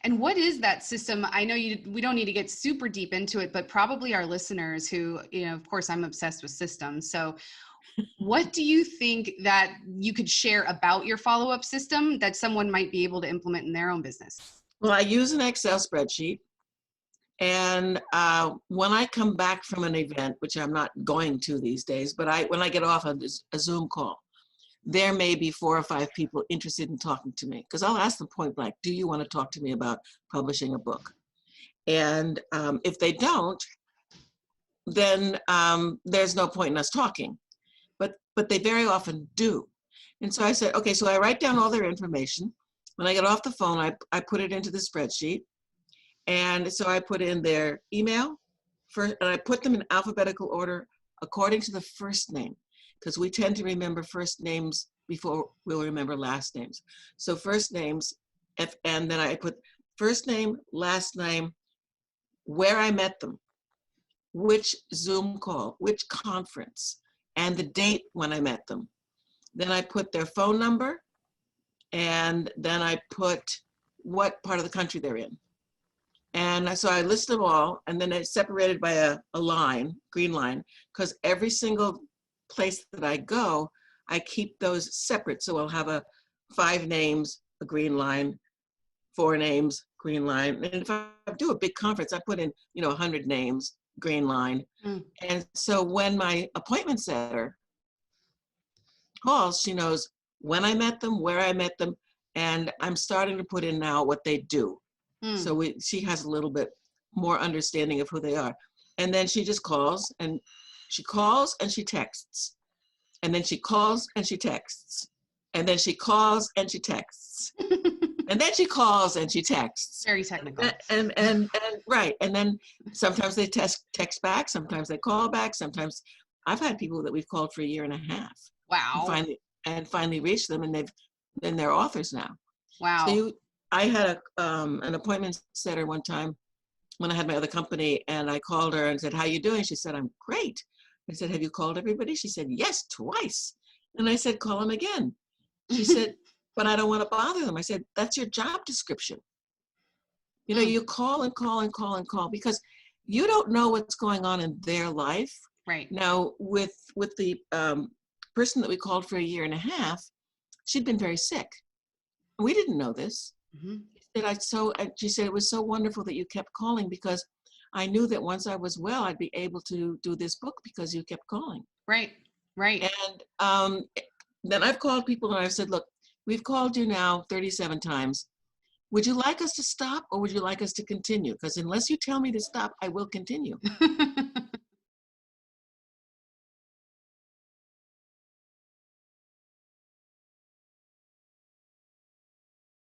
And what is that system? I know we don't need to get super deep into it, but probably our listeners who, of course, I'm obsessed with systems. So what do you think that you could share about your follow-up system that someone might be able to implement in their own business? Well, I use an Excel spreadsheet. And when I come back from an event, which I'm not going to these days, but when I get off of a Zoom call, there may be 4 or 5 people interested in talking to me, because I'll ask them point blank, do you want to talk to me about publishing a book? And if they don't, then there's no point in us talking. But they very often do. And so I said, okay, so I write down all their information. When I get off the phone, I put it into the spreadsheet. And so I put in their email first, and I put them in alphabetical order according to the first name, because we tend to remember first names before we'll remember last names. So first names, and then I put first name, last name, where I met them, which Zoom call, which conference, and the date when I met them. Then I put their phone number, and then I put what part of the country they're in. And so I list them all, and then it's separated by a line, green line, because every single place that I go, I keep those separate. So I'll have 5 names, a green line, 4 names, green line. And if I do a big conference, I put in, 100 names, green line. And so when my appointment setter calls, she knows when I met them, where I met them, and I'm starting to put in now what they do. So she has a little bit more understanding of who they are. And then she just calls and she texts. And then she calls and she texts. And then she calls and she texts. And then she calls and she texts. Very technical. And right. And then sometimes they text back, sometimes they call back, sometimes I've had people that we've called for 1.5 years. Wow. And finally reached them, and they're authors now. Wow. So I had an appointment setter one time when I had my other company, and I called her and said, how you doing? She said, I'm great. I said, have you called everybody? She said, yes, twice. And I said, call them again. She said, but I don't want to bother them. I said, that's your job description. You call and call and call and call, because you don't know what's going on in their life. Right. Now, with the person that we called for 1.5 years, she'd been very sick. We didn't know this. She said, it was so wonderful that you kept calling, because I knew that once I was well, I'd be able to do this book because you kept calling. Right. And then I've called people and I've said, look, we've called you now 37 times. Would you like us to stop, or would you like us to continue? Because unless you tell me to stop, I will continue.